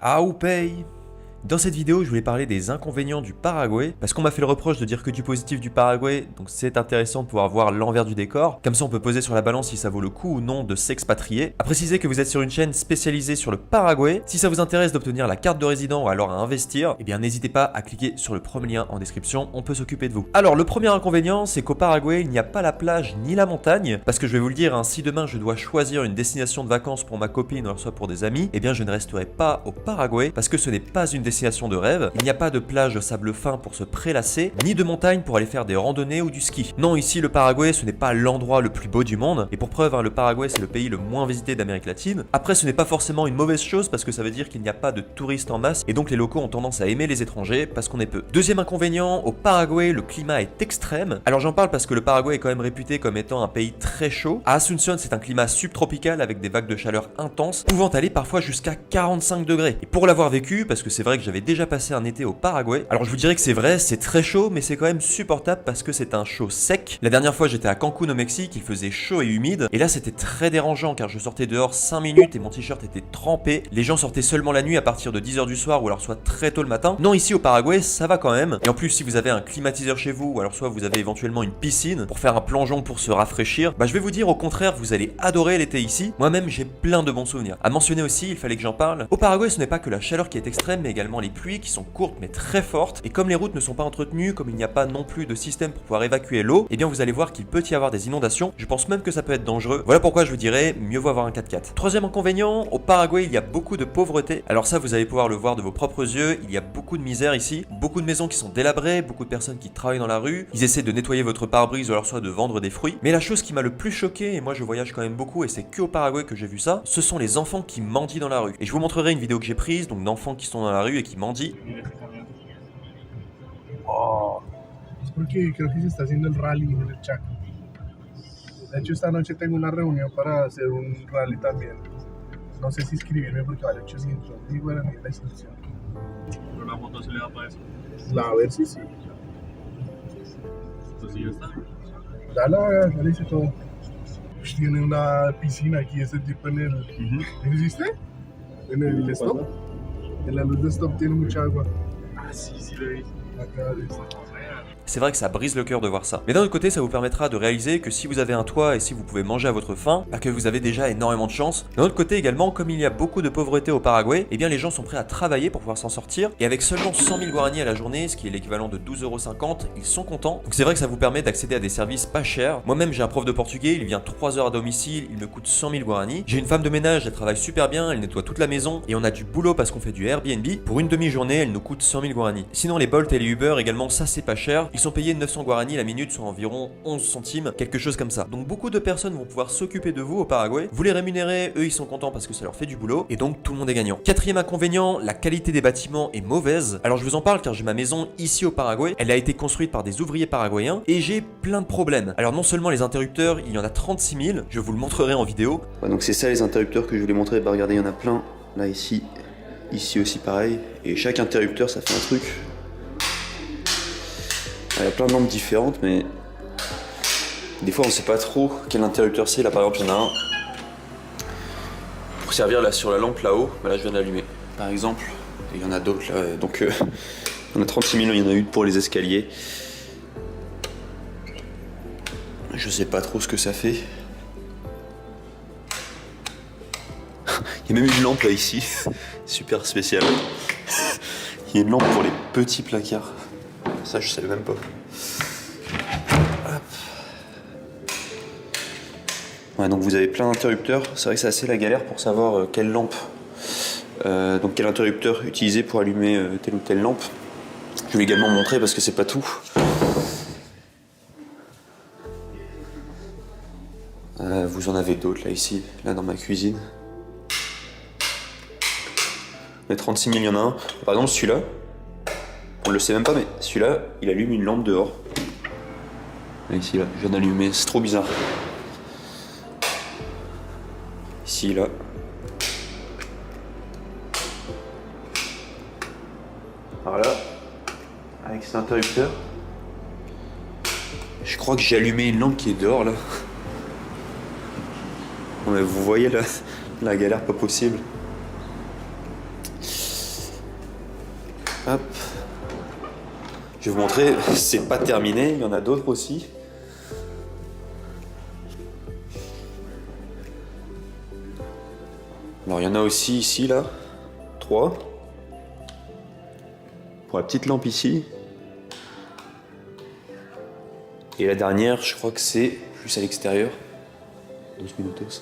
Au paye. Dans cette vidéo, je voulais parler des inconvénients du Paraguay, parce qu'on m'a fait le reproche de dire que du positif du Paraguay, donc c'est intéressant de pouvoir voir l'envers du décor. Comme ça, on peut poser sur la balance si ça vaut le coup ou non de s'expatrier. À préciser que vous êtes sur une chaîne spécialisée sur le Paraguay. Si ça vous intéresse d'obtenir la carte de résident ou alors à investir, eh bien n'hésitez pas à cliquer sur le premier lien en description, on peut s'occuper de vous. Alors, le premier inconvénient, c'est qu'au Paraguay, il n'y a pas la plage ni la montagne, parce que je vais vous le dire, hein, si demain je dois choisir une destination de vacances pour ma copine ou soit pour des amis, eh bien je ne resterai pas au Paraguay, parce que ce n'est pas une destination de rêve. Il n'y a pas de plage de sable fin pour se prélasser, ni de montagne pour aller faire des randonnées ou du ski. Non, ici le Paraguay, ce n'est pas l'endroit le plus beau du monde, et pour preuve, hein, le Paraguay c'est le pays le moins visité d'Amérique latine. Après, ce n'est pas forcément une mauvaise chose parce que ça veut dire qu'il n'y a pas de touristes en masse, et donc les locaux ont tendance à aimer les étrangers parce qu'on est peu. Deuxième inconvénient, au Paraguay, le climat est extrême. Alors j'en parle parce que le Paraguay est quand même réputé comme étant un pays très chaud. À Asunción, c'est un climat subtropical avec des vagues de chaleur intenses, pouvant aller parfois jusqu'à 45 degrés. Et pour l'avoir vécu, parce que c'est vrai que j'avais déjà passé un été au Paraguay. Alors je vous dirais que c'est vrai, c'est très chaud, mais c'est quand même supportable parce que c'est un chaud sec. La dernière fois j'étais à Cancun au Mexique, il faisait chaud et humide, et là c'était très dérangeant car je sortais dehors 5 minutes et mon t-shirt était trempé. Les gens sortaient seulement la nuit à partir de 10h du soir ou alors soit très tôt le matin. Non, ici au Paraguay ça va quand même. Et en plus si vous avez un climatiseur chez vous ou alors soit vous avez éventuellement une piscine pour faire un plongeon pour se rafraîchir, bah je vais vous dire au contraire vous allez adorer l'été ici. Moi-même j'ai plein de bons souvenirs. À mentionner aussi, il fallait que j'en parle. Au Paraguay ce n'est pas que la chaleur qui est extrême mais également les pluies qui sont courtes mais très fortes, et comme les routes ne sont pas entretenues, comme il n'y a pas non plus de système pour pouvoir évacuer l'eau, et bien vous allez voir qu'il peut y avoir des inondations. Je pense même que ça peut être dangereux. Voilà pourquoi je vous dirais mieux vaut avoir un 4x4. Troisième inconvénient, au Paraguay il y a beaucoup de pauvreté. Alors ça vous allez pouvoir le voir de vos propres yeux, il y a beaucoup de misère ici, beaucoup de maisons qui sont délabrées, beaucoup de personnes qui travaillent dans la rue, ils essaient de nettoyer votre pare-brise ou alors soit de vendre des fruits. Mais la chose qui m'a le plus choqué, et moi je voyage quand même beaucoup et c'est que au Paraguay que j'ai vu ça, ce sont les enfants qui mendient dans la rue. Et je vous montrerai une vidéo que j'ai prise donc d'enfants qui sont dans la rue et qui mendient. Oh, es porque creo que se está haciendo el rally en el Chaco. De hecho, esta noche tengo una reunión para hacer un rally también. No sé si inscribirme porque vale 800. Muy buena la inscripción. Pero la moto se le da para eso. A ver si sí. Entonces ya está. Ya le hice todo. Ush, tiene una piscina aquí, este tipo en el. ¿Existe? En el stop. En la luz de stop tiene mucha agua. Ah, si lo he visto. Acá dice. C'est vrai que ça brise le cœur de voir ça. Mais d'un autre côté, ça vous permettra de réaliser que si vous avez un toit et si vous pouvez manger à votre faim, bah que vous avez déjà énormément de chance. D'un autre côté également, comme il y a beaucoup de pauvreté au Paraguay, eh bien les gens sont prêts à travailler pour pouvoir s'en sortir. Et avec seulement 100 000 guaranis à la journée, ce qui est l'équivalent de 12,50 €, ils sont contents. Donc c'est vrai que ça vous permet d'accéder à des services pas chers. Moi-même, j'ai un prof de portugais, il vient 3 heures à domicile, il me coûte 100 000 guaranis. J'ai une femme de ménage, elle travaille super bien, elle nettoie toute la maison. Et on a du boulot parce qu'on fait du Airbnb. Pour une demi-journée, elle nous coûte 100 000 guaranis. Sinon, les Bolt et les Uber également, ça c'est pas cher. Ils sont payés 900 guaranis la minute, soit environ 11 centimes, quelque chose comme ça. Donc beaucoup de personnes vont pouvoir s'occuper de vous au Paraguay. Vous les rémunérez, eux ils sont contents parce que ça leur fait du boulot, et donc tout le monde est gagnant. Quatrième inconvénient, la qualité des bâtiments est mauvaise. Alors je vous en parle car j'ai ma maison ici au Paraguay, elle a été construite par des ouvriers paraguayens, et j'ai plein de problèmes. Alors non seulement les interrupteurs, il y en a 36 000, je vous le montrerai en vidéo. Ouais, donc c'est ça les interrupteurs que je voulais montrer. Bah regardez, il y en a plein, là ici aussi pareil, et chaque interrupteur ça fait un truc. Il y a plein de lampes différentes, mais des fois on sait pas trop quel interrupteur c'est. Là par exemple il y en a un pour servir là sur la lampe là-haut, bah, là je viens de l'allumer par exemple, et il y en a d'autres là, donc on a 36 000, il y en a une pour les escaliers. Je sais pas trop ce que ça fait. Il y a même une lampe là ici, super spécial. Il y a une lampe pour les petits placards. Ça, je savais même pas. Hop. Ouais, donc vous avez plein d'interrupteurs. C'est vrai que c'est assez la galère pour savoir quelle lampe, donc quel interrupteur utiliser pour allumer telle ou telle lampe. Je vais également montrer parce que c'est pas tout. Vous en avez d'autres là ici, là dans ma cuisine. Les 36 000, il y en a un. Par exemple, celui-là. On le sait même pas, mais celui-là, il allume une lampe dehors. Là, ici, là, je viens d'allumer, c'est trop bizarre. Ici, là. Alors là, avec cet interrupteur, je crois que j'ai allumé une lampe qui est dehors, là. Non, mais vous voyez, là, la galère pas possible. Hop. Je vais vous montrer, c'est pas terminé, il y en a d'autres aussi. Alors il y en a aussi ici, là, 3. Pour la petite lampe ici. Et la dernière, je crois que c'est plus à l'extérieur. 12 minutos.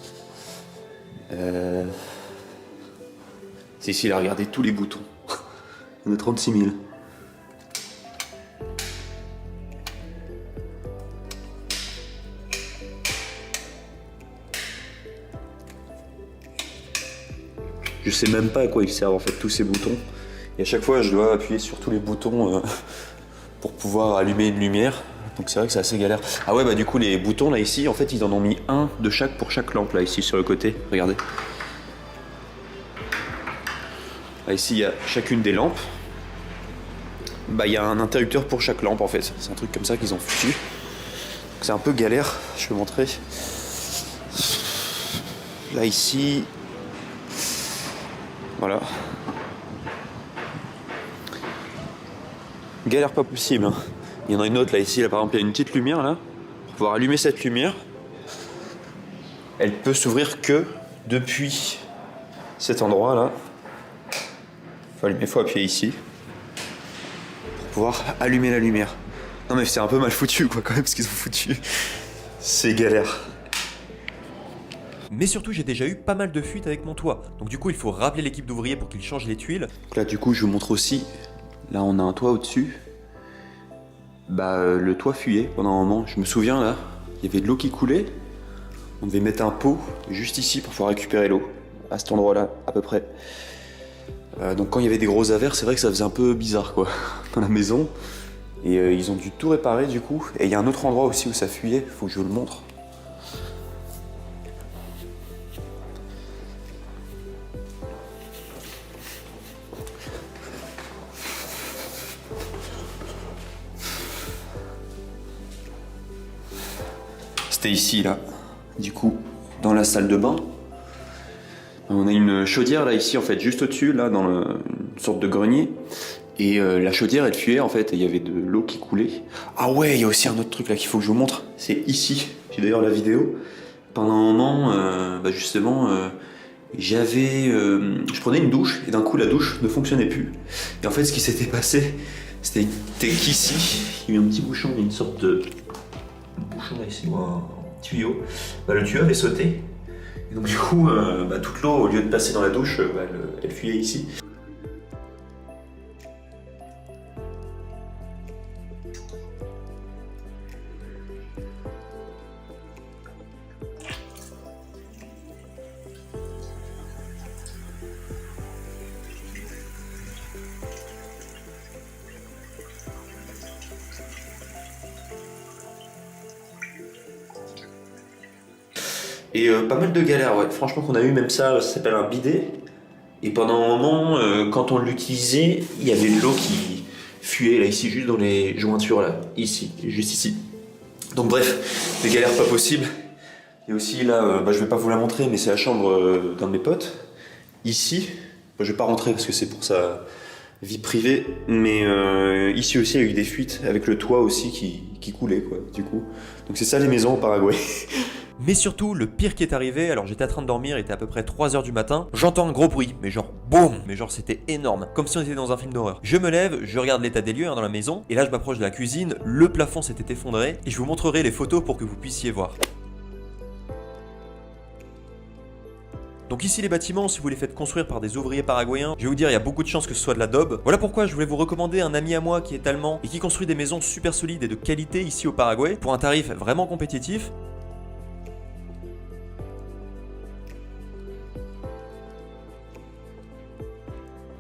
C'est ici, là, regardez tous les boutons. Il y en a 36 000. Je sais même pas à quoi ils servent en fait tous ces boutons. Et à chaque fois je dois appuyer sur tous les boutons pour pouvoir allumer une lumière. Donc c'est vrai que c'est assez galère. Ah ouais bah du coup les boutons là ici en fait ils en ont mis un de chaque pour chaque lampe là ici sur le côté. Regardez. Là ici il y a chacune des lampes. Bah il y a un interrupteur pour chaque lampe en fait. C'est un truc comme ça qu'ils ont foutu. Donc c'est un peu galère. Je vais montrer. Là ici. Voilà. Galère pas possible. Hein. Il y en a une autre là ici, là par exemple il y a une petite lumière là. Pour pouvoir allumer cette lumière, elle peut s'ouvrir que depuis cet endroit là. Faut appuyer ici pour pouvoir allumer la lumière. Non mais c'est un peu mal foutu quoi quand même ce qu'ils ont foutu. C'est galère. Mais surtout, j'ai déjà eu pas mal de fuites avec mon toit. Donc du coup, il faut rappeler l'équipe d'ouvriers pour qu'ils changent les tuiles. Donc là, du coup, je vous montre aussi. Là, on a un toit au-dessus. Bah, le toit fuyait pendant un moment. Je me souviens, là, il y avait de l'eau qui coulait. On devait mettre un pot juste ici pour pouvoir récupérer l'eau. À cet endroit-là, à peu près. Donc quand il y avait des grosses averses, c'est vrai que ça faisait un peu bizarre, quoi, dans la maison. Et ils ont dû tout réparer, du coup. Et il y a un autre endroit aussi où ça fuyait. Faut que je vous le montre. C'était ici, là, du coup, dans la salle de bain. On a une chaudière, là, ici, en fait, juste au-dessus, là, dans une sorte de grenier. Et la chaudière, elle fuyait, en fait, et il y avait de l'eau qui coulait. Ah ouais, il y a aussi un autre truc, là, qu'il faut que je vous montre. C'est ici. J'ai d'ailleurs la vidéo. Pendant un moment, justement, je prenais une douche, et d'un coup, la douche ne fonctionnait plus. Et en fait, ce qui s'était passé, c'était qu'ici, il y a eu un petit bouchon, une sorte de... bouchon là ici, ou un tuyau, le tuyau avait sauté. Et donc du coup, toute l'eau, au lieu de passer dans la douche, elle fuyait ici. Et pas mal de galères, ouais. Franchement qu'on a eu, même ça s'appelle un bidet. Et pendant un moment, quand on l'utilisait, il y avait de l'eau qui fuyait là, ici, juste dans les jointures là, ici, juste ici. Donc bref, des galères pas possibles. Et aussi là, je vais pas vous la montrer, mais c'est la chambre d'un de mes potes. Ici, je vais pas rentrer parce que c'est pour sa vie privée, mais ici aussi il y a eu des fuites avec le toit aussi qui coulait quoi, du coup. Donc c'est ça les maisons au Paraguay. Mais surtout, le pire qui est arrivé, alors j'étais en train de dormir, il était à peu près 3h du matin, j'entends un gros bruit, mais genre boum, mais genre c'était énorme, comme si on était dans un film d'horreur. Je me lève, je regarde l'état des lieux dans la maison, et là je m'approche de la cuisine, le plafond s'était effondré, et je vous montrerai les photos pour que vous puissiez voir. Donc ici les bâtiments, si vous les faites construire par des ouvriers paraguayens, je vais vous dire il y a beaucoup de chances que ce soit de l'adobe. Voilà pourquoi je voulais vous recommander un ami à moi qui est allemand et qui construit des maisons super solides et de qualité ici au Paraguay pour un tarif vraiment compétitif.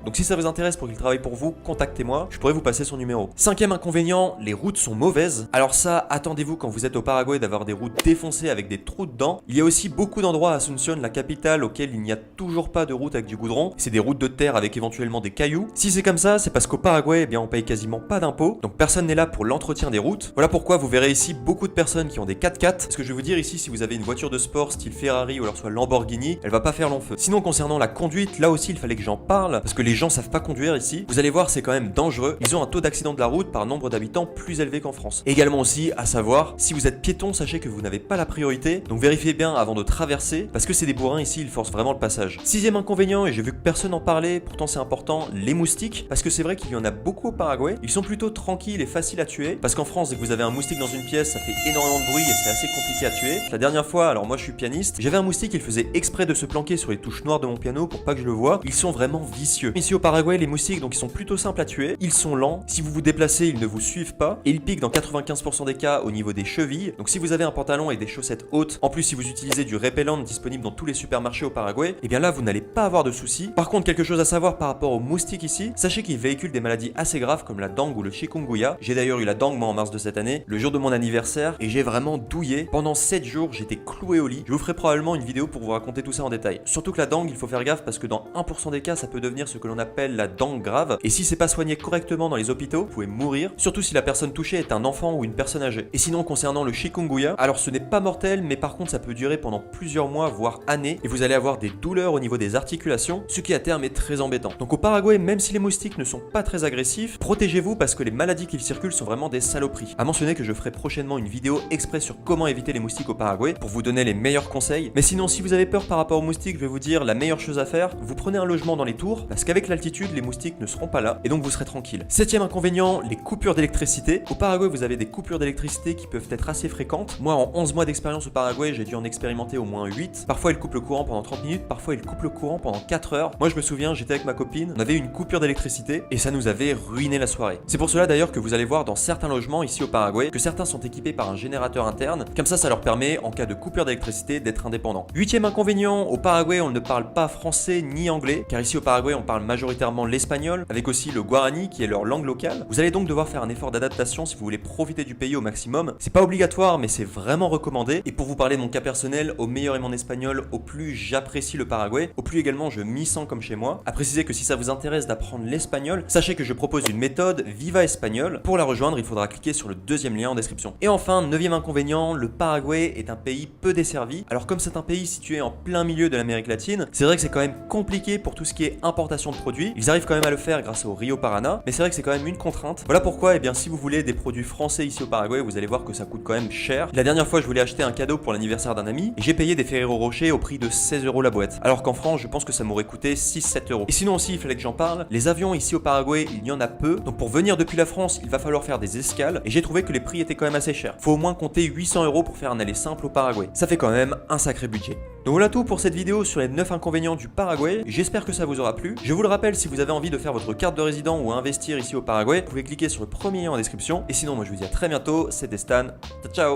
Donc si ça vous intéresse pour qu'il travaille pour vous, contactez-moi, je pourrais vous passer son numéro. Cinquième inconvénient, les routes sont mauvaises. Alors ça, attendez-vous quand vous êtes au Paraguay d'avoir des routes défoncées avec des trous dedans. Il y a aussi beaucoup d'endroits à Asunción, la capitale, auxquels il n'y a toujours pas de route avec du goudron. C'est des routes de terre avec éventuellement des cailloux. Si c'est comme ça, c'est parce qu'au Paraguay, eh bien, on paye quasiment pas d'impôts. Donc personne n'est là pour l'entretien des routes. Voilà pourquoi vous verrez ici beaucoup de personnes qui ont des 4x4. Ce que je vais vous dire ici, si vous avez une voiture de sport style Ferrari ou alors soit Lamborghini, elle va pas faire long feu. Sinon concernant la conduite, là aussi il fallait que j'en parle parce que les les gens savent pas conduire ici. Vous allez voir, c'est quand même dangereux. Ils ont un taux d'accident de la route par nombre d'habitants plus élevé qu'en France. Et également aussi, à savoir, si vous êtes piéton, sachez que vous n'avez pas la priorité, donc vérifiez bien avant de traverser, parce que c'est des bourrins ici, ils forcent vraiment le passage. Sixième inconvénient, et j'ai vu que personne en parlait, pourtant c'est important, les moustiques, parce que c'est vrai qu'il y en a beaucoup au Paraguay. Ils sont plutôt tranquilles et faciles à tuer, parce qu'en France, dès que vous avez un moustique dans une pièce, ça fait énormément de bruit et c'est assez compliqué à tuer. La dernière fois, alors moi je suis pianiste, j'avais un moustique, il faisait exprès de se planquer sur les touches noires de mon piano pour pas que je le voie. Ils sont vraiment vicieux. Ici au Paraguay, les moustiques, donc ils sont plutôt simples à tuer, ils sont lents, si vous vous déplacez, ils ne vous suivent pas, et ils piquent dans 95% des cas au niveau des chevilles. Donc si vous avez un pantalon et des chaussettes hautes, en plus si vous utilisez du repellent disponible dans tous les supermarchés au Paraguay, et bien là vous n'allez pas avoir de soucis. Par contre, quelque chose à savoir par rapport aux moustiques ici, sachez qu'ils véhiculent des maladies assez graves comme la dengue ou le chikungunya. J'ai d'ailleurs eu la dengue moi en mars de cette année, le jour de mon anniversaire, et j'ai vraiment douillé. Pendant 7 jours, j'étais cloué au lit. Je vous ferai probablement une vidéo pour vous raconter tout ça en détail. Surtout que la dengue, il faut faire gaffe parce que dans 1% des cas, ça peut devenir ce que l'on appelle la dengue grave. Et si c'est pas soigné correctement dans les hôpitaux, vous pouvez mourir, surtout si la personne touchée est un enfant ou une personne âgée. Et sinon, concernant le chikungunya, alors ce n'est pas mortel, mais par contre ça peut durer pendant plusieurs mois, voire années, et vous allez avoir des douleurs au niveau des articulations, ce qui à terme est très embêtant. Donc au Paraguay, même si les moustiques ne sont pas très agressifs, protégez-vous parce que les maladies qui circulent sont vraiment des saloperies. À mentionner que je ferai prochainement une vidéo exprès sur comment éviter les moustiques au Paraguay pour vous donner les meilleurs conseils. Mais sinon, si vous avez peur par rapport aux moustiques, je vais vous dire la meilleure chose à faire, vous prenez un logement dans les tours, parce qu'avec l'altitude, les moustiques ne seront pas là, et donc vous serez tranquille. Septième inconvénient, les coupures d'électricité. Au Paraguay, vous avez des coupures d'électricité qui peuvent être assez fréquentes. Moi, en 11 mois d'expérience au Paraguay, j'ai dû en expérimenter au moins 8. Parfois, ils coupent le courant pendant 30 minutes, parfois, ils coupent le courant pendant 4 heures. Moi, je me souviens, j'étais avec ma copine, on avait eu une coupure d'électricité, et ça nous avait ruiné la soirée. C'est pour cela d'ailleurs que vous allez voir dans certains logements ici au Paraguay, que certains sont équipés par un générateur interne, comme ça leur permet, en cas de coupure d'électricité, d'être indépendant. Huitième inconvénient, au Paraguay, on ne parle pas français ni anglais, car ici au Paraguay, on parle majoritairement l'espagnol, avec aussi le guarani qui est leur langue locale. Vous allez donc devoir faire un effort d'adaptation si vous voulez profiter du pays au maximum. C'est pas obligatoire, mais c'est vraiment recommandé. Et pour vous parler de mon cas personnel, au meilleur et mon espagnol, au plus j'apprécie le Paraguay, au plus également je m'y sens comme chez moi. À préciser que si ça vous intéresse d'apprendre l'espagnol, sachez que je propose une méthode Viva Espagnol. Pour la rejoindre, il faudra cliquer sur le deuxième lien en description. Et enfin, neuvième inconvénient, le Paraguay est un pays peu desservi. Alors comme c'est un pays situé en plein milieu de l'Amérique latine, c'est vrai que c'est quand même compliqué pour tout ce qui est importation de produits. Ils arrivent quand même à le faire grâce au Rio Parana, mais c'est vrai que c'est quand même une contrainte. Voilà pourquoi, si vous voulez des produits français ici au Paraguay, vous allez voir que ça coûte quand même cher. La dernière fois, je voulais acheter un cadeau pour l'anniversaire d'un ami, et j'ai payé des Ferrero Rocher au prix de 16 € la boîte. Alors qu'en France, je pense que ça m'aurait coûté 6-7 €. Et sinon aussi, il fallait que j'en parle, les avions ici au Paraguay, il y en a peu. Donc pour venir depuis la France, il va falloir faire des escales, et j'ai trouvé que les prix étaient quand même assez chers. Faut au moins compter 800 € pour faire un aller simple au Paraguay. Ça fait quand même un sacré budget. Donc voilà tout pour cette vidéo sur les 9 inconvénients du Paraguay. J'espère que ça vous aura plu. Je vous le rappelle, si vous avez envie de faire votre carte de résident ou investir ici au Paraguay, vous pouvez cliquer sur le premier lien en description. Et sinon, moi je vous dis à très bientôt, c'était Stan. Ciao ciao.